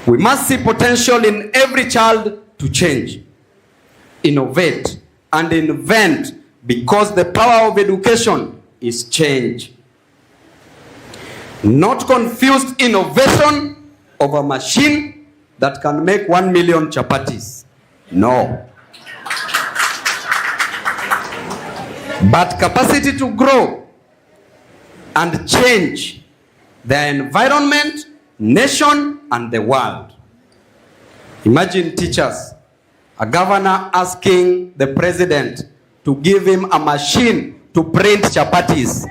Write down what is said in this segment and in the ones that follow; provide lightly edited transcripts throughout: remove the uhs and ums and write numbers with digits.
We must see potential in every child to change, innovate, and invent, because the power of education is change. Not confused innovation of a machine that can make 1 million chapatis. No. But capacity to grow and change the environment, nation, and the world. Imagine teachers, a governor asking the president to give him a machine to print chapatis,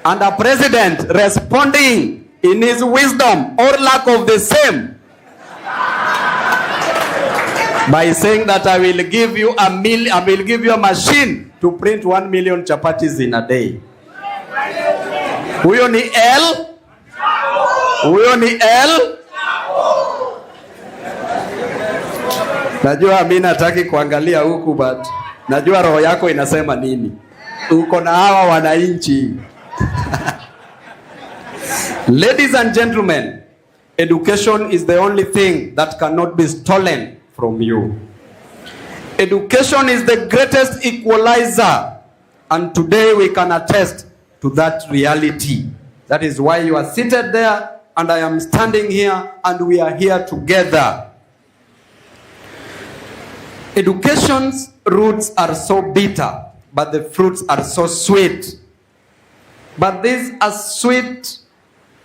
and a president responding in his wisdom or lack of the same by saying that I will give you a machine to print 1 million chapatis in a day. Huyo ni L. Huyo ni L. Najua mimi nataki kuangalia huku, but najua roho yako inasema nini. Uko na hawa wananchi. Ladies and gentlemen, education is the only thing that cannot be stolen from you. Education is the greatest equalizer, and today we can attest to that reality. That is why you are seated there and I am standing here and we are here together. Education's roots are so bitter, but the fruits are so sweet. But these are sweet,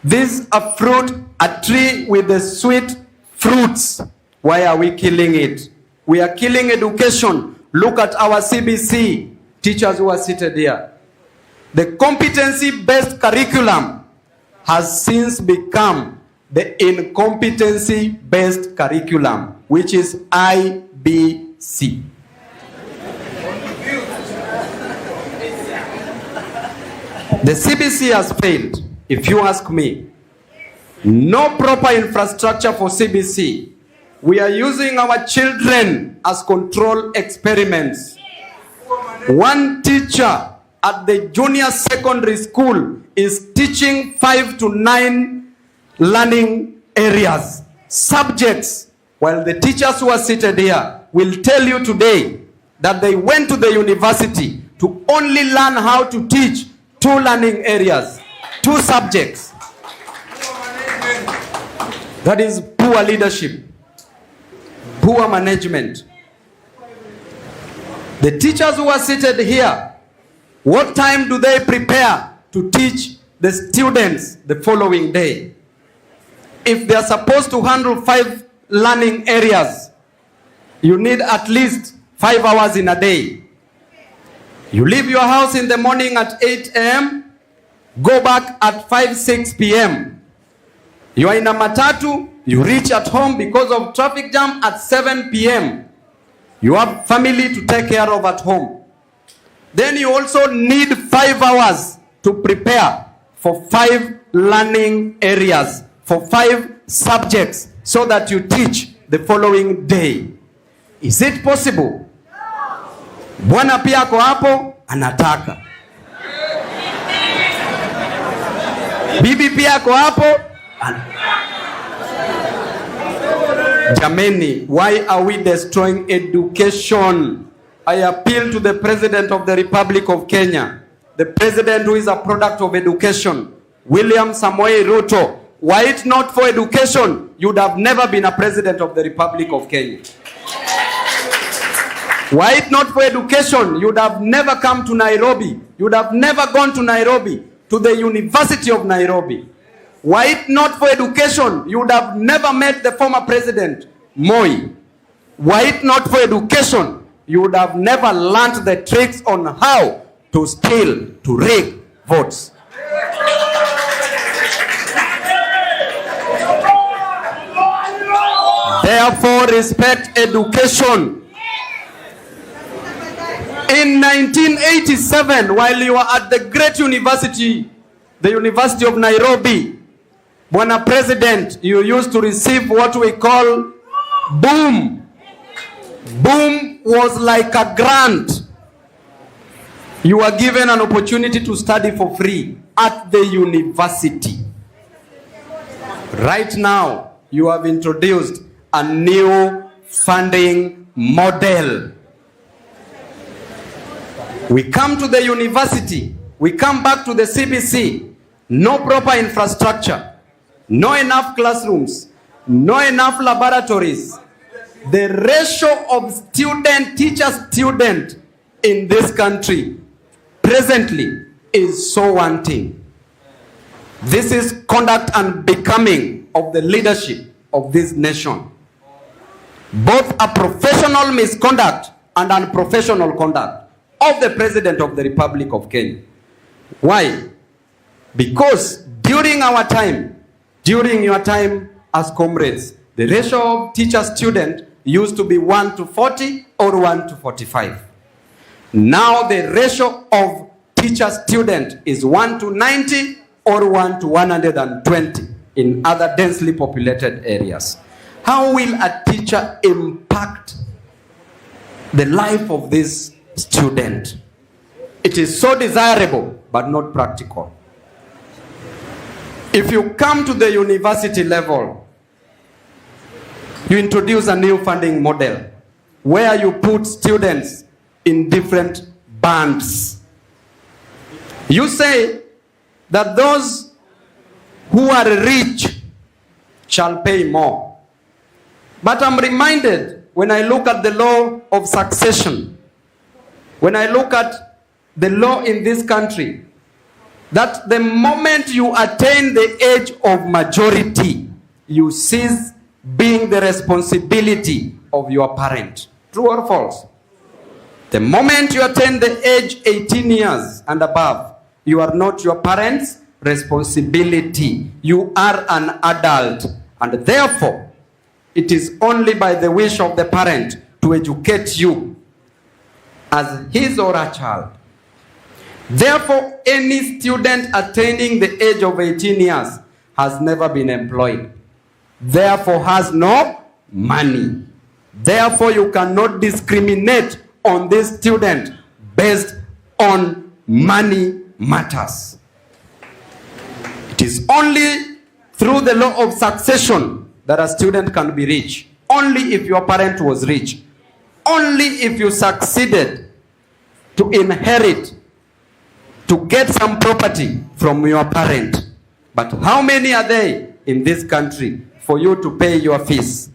these are fruit, a tree with the sweet fruits. Why are we killing it? We are killing education. Look at our CBC teachers who are seated here. The competency-based curriculum has since become the incompetency-based curriculum, which is IBC. The CBC has failed, if you ask me. No proper infrastructure for CBC. We are using our children as control experiments. One teacher at the junior secondary school is teaching 5 to 9 learning areas, subjects, while the teachers who are seated here will tell you today that they went to the university to only learn how to teach 2 learning areas, 2 subjects. That is poor leadership, poor management. The teachers who are seated here, what time do they prepare to teach the students the following day? If they are supposed to handle 5 learning areas, you need at least 5 hours in a day. You leave your house in the morning at 8 a.m., go back at 5-6 p.m. You are in a matatu, you reach at home because of traffic jam at 7 p.m. You have family to take care of at home. Then you also need 5 hours to prepare for 5 learning areas, for 5 subjects, so that you teach the following day. Is it possible? Bwana pia ako hapo anataka. Bibi pia ako hapo. Jameni, why are we destroying education? I appeal to the President of the Republic of Kenya, the President who is a product of education, William Samoei Ruto. Were it not for education, you would have never been a President of the Republic of Kenya. Were it not for education, you would have never come to Nairobi. You would have never gone to Nairobi, to the University of Nairobi. Were it not for education, you would have never met the former President, Moi. Were it not for education, you would have never learned the tricks on how to steal, to rig votes. Therefore, respect education. In 1987, while you were at the great university, the University of Nairobi, Bwana President, you used to receive what we call boom. Boom was like a grant. You were given an opportunity to study for free at the university. Right now, you have introduced a new funding model. We come to the university, we come back to the CBC, no proper infrastructure, no enough classrooms, no enough laboratories. The ratio of teacher-student in this country presently is so wanting. This is conduct and becoming of the leadership of this nation. Both a professional misconduct and unprofessional conduct of the President of the Republic of Kenya. Why? Because during your time as comrades, the ratio of teacher-student used to be 1:40 or 1:45. Now the ratio of teacher-student is 1:90 or 1:120 in other densely populated areas. How will a teacher impact the life of this student? It is so desirable, but not practical. If you come to the university level, you introduce a new funding model where you put students in different bands. You say that those who are rich shall pay more. But I'm reminded when I look at the law of succession, when I look at the law in this country, that the moment you attain the age of majority, you cease being the responsibility of your parent. True or false? The moment you attain the age 18 years and above, you are not your parent's responsibility. You are an adult, and therefore, it is only by the wish of the parent to educate you as his or her child. Therefore, any student attaining the age of 18 years has never been employed. Therefore, has no money. Therefore, you cannot discriminate on this student based on money matters. It is only through the law of succession that a student can be rich. Only if your parent was rich. Only if you succeeded to inherit, to get some property from your parent. But how many are there in this country for you to pay your fees?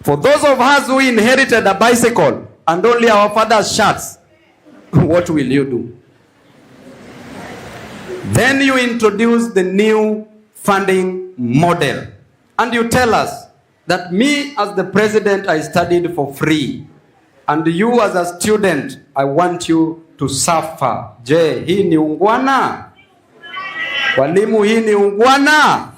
For those of us who inherited a bicycle and only our father's shirts, what will you do? Then you introduce the new funding model. And you tell us that me as the president, I studied for free. And you as a student, I want you to suffer. Je, hii ni ungwana? Walimu, hii ni ungwana?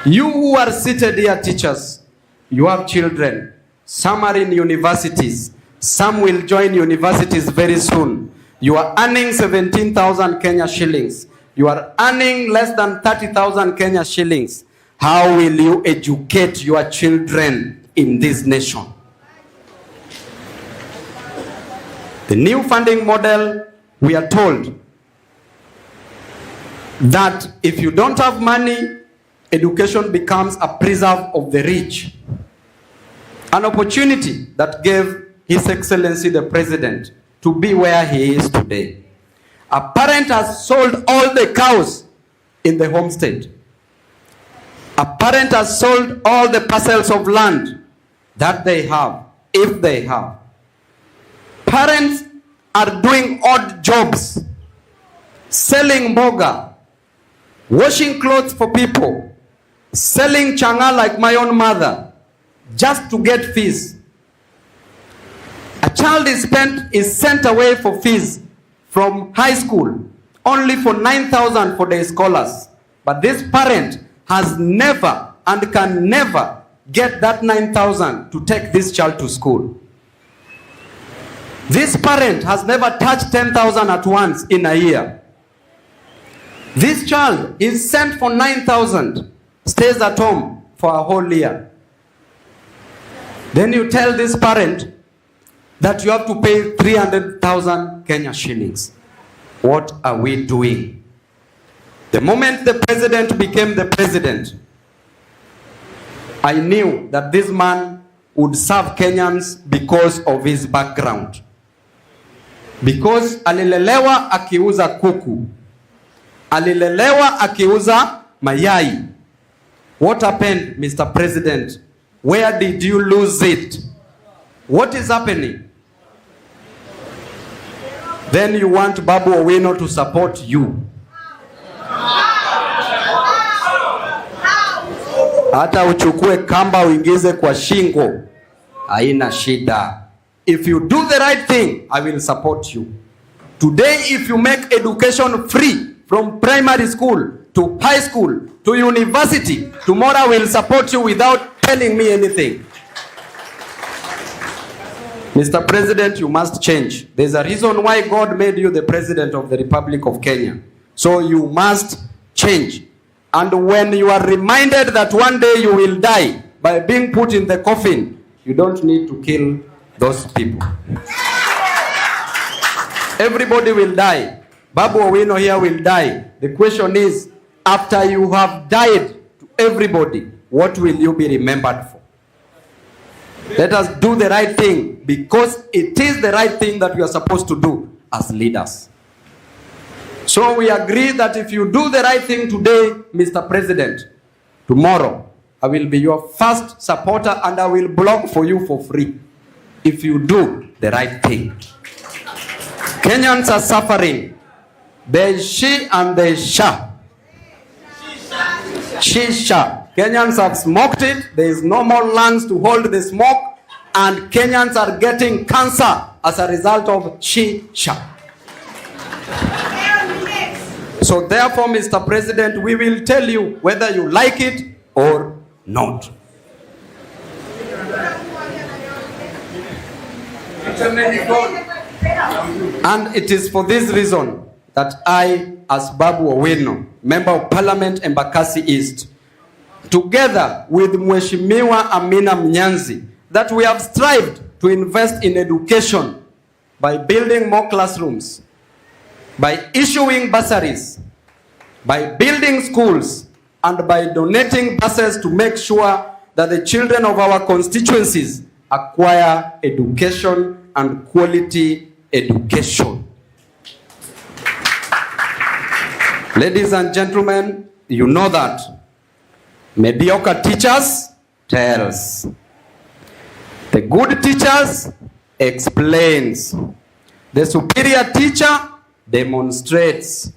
You who are seated here, teachers, you have children. Some are in universities. Some will join universities very soon. You are earning 17,000 Kenya shillings. You are earning less than 30,000 Kenya shillings. How will you educate your children in this nation? The new funding model, we are told that if you don't have money, education becomes a preserve of the rich. An opportunity that gave His Excellency the President to be where he is today. A parent has sold all the cows in the homestead. A parent has sold all the parcels of land that they have, if they have. Parents are doing odd jobs, selling mboga, washing clothes for people, selling changa like my own mother, just to get fees. A child is sent away for fees from high school, only for 9,000 for the scholars. But this parent has never and can never get that 9,000 to take this child to school. This parent has never touched 10,000 at once in a year. This child is sent for 9,000, stays at home for a whole year. Then you tell this parent that you have to pay 300,000 Kenya shillings. What are we doing? The moment the president became the president, I knew that this man would serve Kenyans because of his background. Because alilelewa akiuza kuku. Alilelewa akiuza mayai. What happened, Mr. President? Where did you lose it? What is happening? Then you want Babu Owino to support you. Hata uchukue kamba uingize kwa shingo, haina shida. If you do the right thing, I will support you. Today, if you make education free from primary school to high school to university, tomorrow I will support you without telling me anything. Mr. President, you must change. There's a reason why God made you the President of the Republic of Kenya. So you must change. And when you are reminded that one day you will die by being put in the coffin, you don't need to kill those people. Everybody will die. Babu Owino here will die. The question is, after you have died to everybody, what will you be remembered for? Let us do the right thing, because it is the right thing that we are supposed to do as leaders. So we agree that if you do the right thing today, Mr. President, tomorrow I will be your first supporter and I will blog for you for free if you do the right thing. Kenyans are suffering. There is she and there is sha. Shisha. Kenyans have smoked it. There is no more lungs to hold the smoke, and Kenyans are getting cancer as a result of shisha. So therefore, Mr. President, we will tell you whether you like it or not. And it is for this reason that I, as Babu Owino, Member of Parliament Embakasi East, together with Mheshimiwa Amina Mnyanzi, that we have strived to invest in education by building more classrooms, by issuing bursaries, by building schools, and by donating buses to make sure that the children of our constituencies acquire education and quality education. Ladies and gentlemen, you know that mediocre teachers tells. The good teachers explains. The superior teacher demonstrates.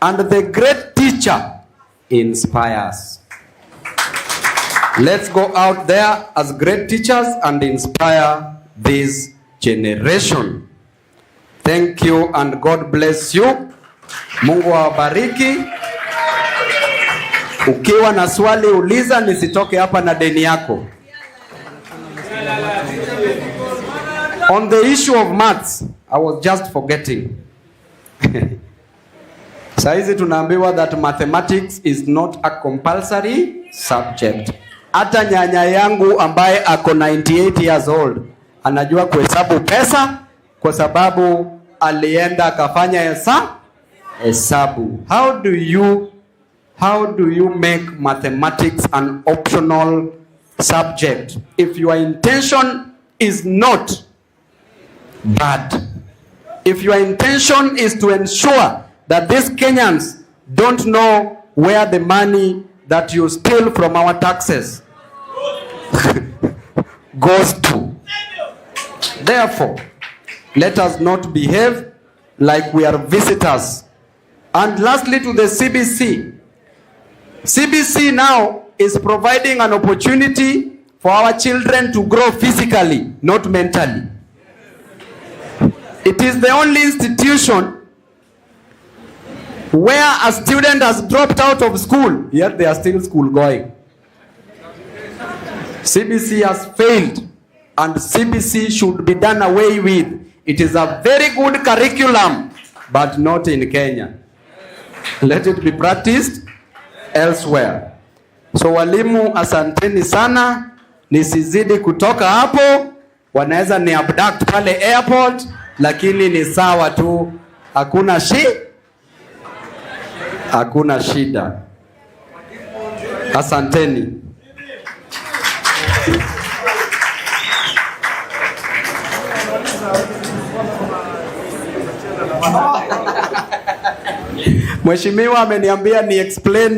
And the great teacher inspires. Let's go out there as great teachers and inspire this generation. Thank you and God bless you. Mungu awabariki. Ukiwa na swali uliza, nisitoke hapa na deni yako. On the issue of maths, I was just forgetting. Saizi tunaambiwa that mathematics is not a compulsory subject. Hata nyanya yangu ambaye ako 98 years old anajua kuhesabu pesa kwa sababu alienda akafanya hesabu. How do you make mathematics an optional subject if your intention is not bad? If your intention is to ensure that these Kenyans don't know where the money that you steal from our taxes goes to. Therefore, let us not behave like we are visitors. And lastly, to the CBC. CBC now is providing an opportunity for our children to grow physically, not mentally. It is the only institution where a student has dropped out of school, yet they are still school going. CBC has failed, and CBC should be done away with. It is a very good curriculum, but not in Kenya. Let it be practiced elsewhere. So walimu, asanteni sana, nisizidi kutoka hapo, wanaweza ni abduct pale airport, lakini ni sawa tu, hakuna shida. Asanteni. Mheshimiwa ameniambia ni explain